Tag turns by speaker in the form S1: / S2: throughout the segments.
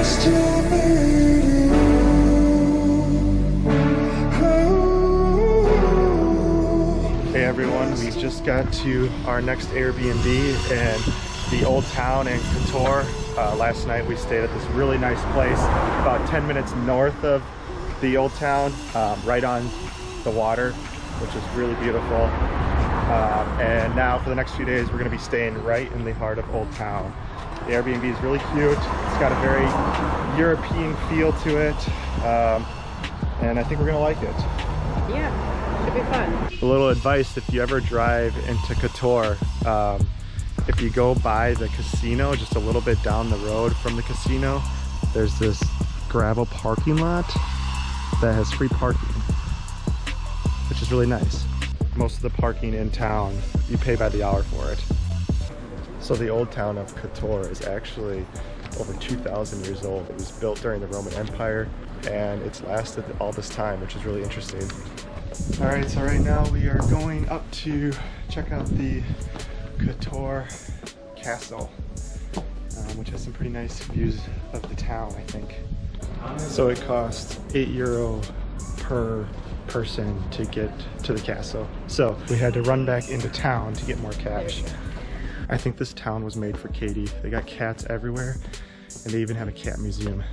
S1: Hey everyone, we just got to our next Airbnb in the Old Town in Kotor. Last night we stayed at this really nice place about 10 minutes north of the Old Town, right on the water, which is really beautiful. And now for the next few days we're going to be staying right in the heart of Old Town. The Airbnb is really cute. It's got a very European feel to it, and I think we're going to like it.
S2: Yeah. Should be fun.
S1: A little advice: if you ever drive into Kotor, if you go by the casino just a little bit down the road from the casino, there's this gravel parking lot that has free parking, which is really nice. Most of the parking in town, you pay by the hour for it. So the Old Town of Kotor is actually over 2,000 years old. It was built during the Roman Empire, and it's lasted all this time, which is really interesting. All right, so right now we are going up to check out the Kotor Castle, which has some pretty nice views of the town, I think. So it costs €8 per person to get to the castle. So we had to run back into town to get more cash. I think this town was made for Katie. They got cats everywhere, and they even have a cat museum,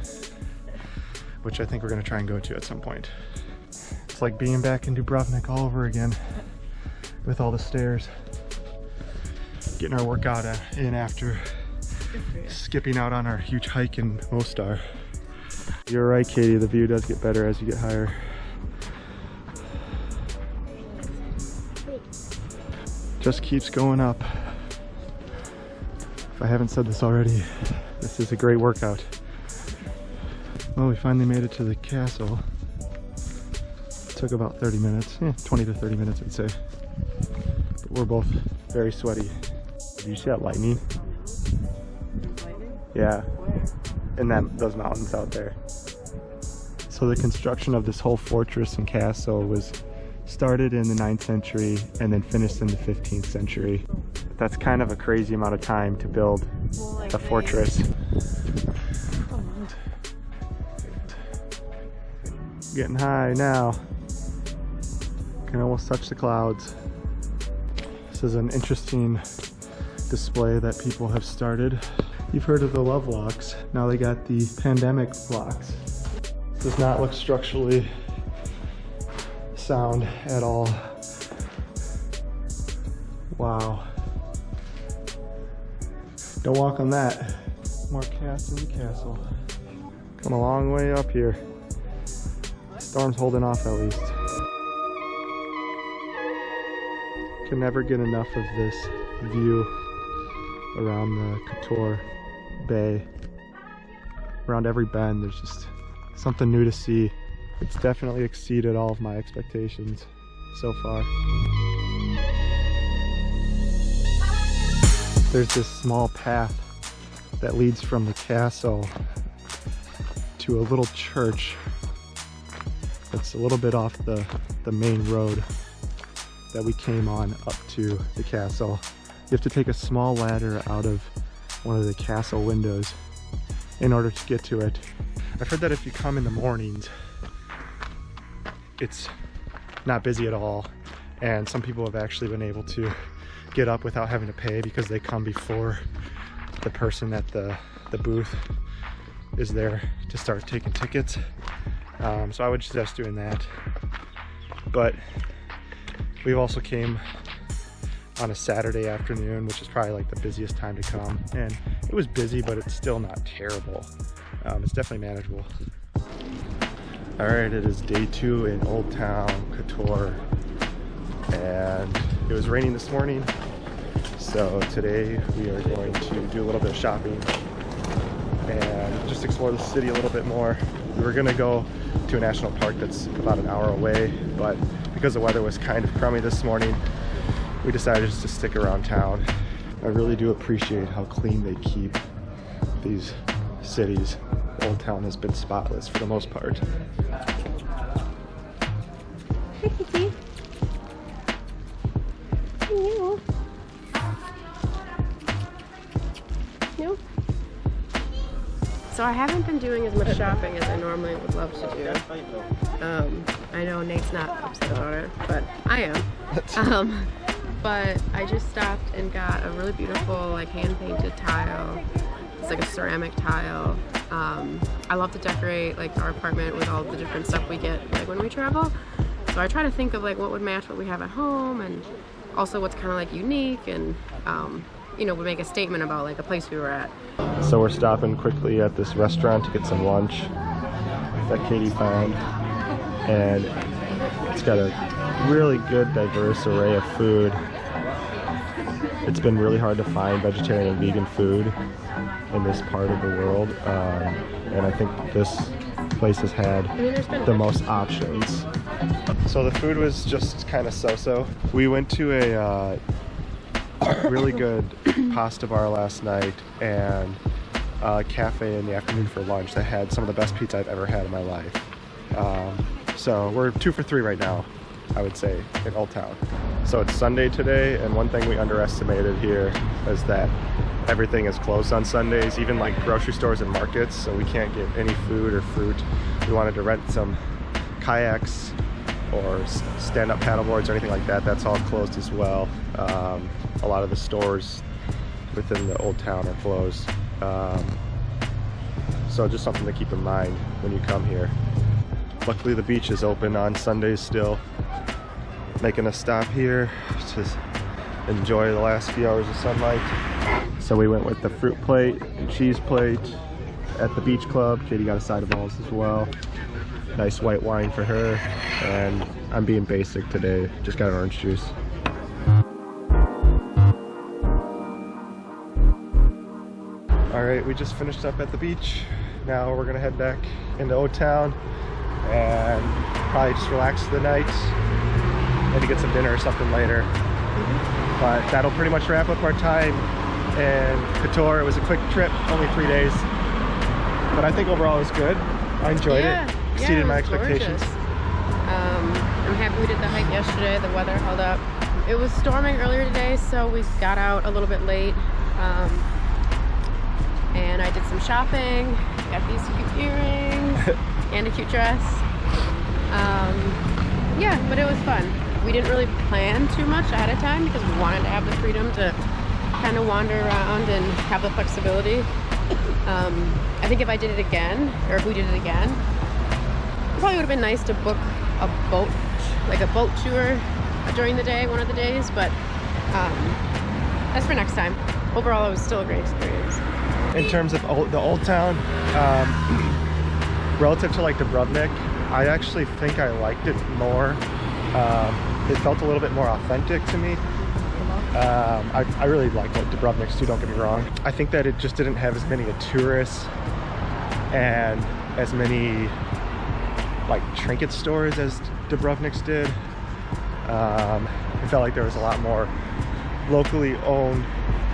S1: which I think we're gonna try and go to at some point. It's like being back in Dubrovnik all over again with all the stairs. Getting our workout in after skipping out on our huge hike in Mostar. You're right, Katie, the view does get better as you get higher. Just keeps going up. If I haven't said this already, this is a great workout. Well, we finally made it to the castle. Took about 30 minutes, 20 to 30 minutes I'd say. But we're both very sweaty. Did you see that lightning?
S2: Lightning?
S1: Yeah.
S2: Where?
S1: In those mountains out there. So the construction of this whole fortress and castle was started in the 9th century and then finished in the 15th century. That's kind of a crazy amount of time to build a fortress. Getting high now. Can almost touch the clouds. This is an interesting display that people have started. You've heard of the love locks. Now they got the pandemic locks. Does not look structurally sound at all. Wow. Don't walk on that. More cats in the castle. Come a long way up here. Storm's holding off at least. Can never get enough of this view around the Kotor Bay. Around every bend, there's just something new to see. It's definitely exceeded all of my expectations so far. There's this small path that leads from the castle to a little church that's a little bit off the main road that we came on up to the castle. You have to take a small ladder out of one of the castle windows in order to get to it. I've heard that if you come in the mornings, it's not busy at all, and some people have actually been able to get up without having to pay because they come before the person at the booth is there to start taking tickets. So I would suggest doing that. But we've also came on a Saturday afternoon, which is probably like the busiest time to come, and it was busy, but it's still not terrible. It's definitely manageable. All right, it is day 2 in Old Town Kotor, and it was raining this morning, so today we are going to do a little bit of shopping and just explore the city a little bit more. We were gonna go to a national park that's about an hour away, but because the weather was kind of crummy this morning, we decided just to stick around town. I really do appreciate how clean they keep these cities. Old Town has been spotless for the most part.
S2: Hi, Kiki. Hello. No. So I haven't been doing as much shopping as I normally would love to do. I know Nate's not upset about it, but I am. But I just stopped and got a really beautiful like hand-painted tile. It's like a ceramic tile. I love to decorate like our apartment with all the different stuff we get like when we travel. So I try to think of like what would match what we have at home and also what's kind of like unique and you know, would make a statement about like the place we were at.
S1: So we're stopping quickly at this restaurant to get some lunch that Katie found, and it's got a really good diverse array of food. It's been really hard to find vegetarian and vegan food in this part of the world, and I think this place has had the most options. So the food was just kind of so-so. We went to a really good pasta bar last night and a cafe in the afternoon for lunch that had some of the best pizza I've ever had in my life. So we're 2 for 3 right now, I would say, in Old Town. So it's Sunday today, and one thing we underestimated here is that everything is closed on Sundays, even like grocery stores and markets, so we can't get any food or fruit. We wanted to rent some kayaks or stand-up paddleboards or anything like that. That's all closed as well. A lot of the stores within the Old Town are closed. So just something to keep in mind when you come here. Luckily the beach is open on Sundays still. Making a stop here to enjoy the last few hours of sunlight. So we went with the fruit plate and cheese plate at the beach club. Katie got a side of balls as well. Nice white wine for her, and I'm being basic today. Just got an orange juice. All right, we just finished up at the beach. Now we're gonna head back into Old Town and probably just relax for the night. Maybe get some dinner or something later. But that'll pretty much wrap up our time in Kotor. It was a quick trip, only 3 days. But I think overall it was good. I enjoyed it. Exceeded my expectations.
S2: I'm happy we did the hike yesterday. The weather held up. It was storming earlier today, so we got out a little bit late. And I did some shopping. Got these cute earrings and a cute dress. Yeah, but it was fun. We didn't really plan too much ahead of time because we wanted to have the freedom to kind of wander around and have the flexibility. I think if I did it again, or if we did it again, it probably would have been nice to book a boat, like a boat tour during the day, one of the days, but that's for next time. Overall, it was still a great experience.
S1: In terms of the Old Town, relative to like Dubrovnik, I actually think I liked it more. It felt a little bit more authentic to me. I really like Dubrovnik too, don't get me wrong. I think that it just didn't have as many tourists and as many like trinket stores as Dubrovnik's did. It felt like there was a lot more locally owned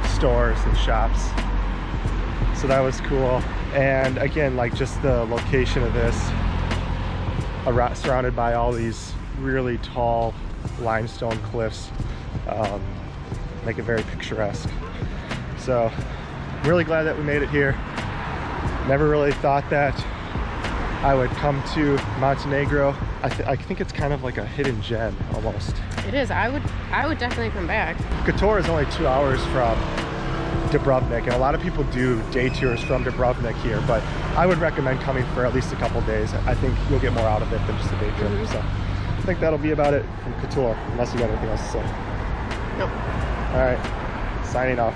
S1: stores and shops, so that was cool. And again, like just the location of this, surrounded by all these really tall limestone cliffs, make it very picturesque. So I'm really glad that we made it here. Never really thought that I would come to Montenegro. I think it's kind of like a hidden gem almost.
S2: It is. I would definitely come back.
S1: Kotor is only 2 hours from Dubrovnik, and a lot of people do day tours from Dubrovnik here, but I would recommend coming for at least a couple days. I think you'll get more out of it than just a day trip. So I think that'll be about it from Kotor, unless you got anything else to say.
S2: No.
S1: All right, signing off.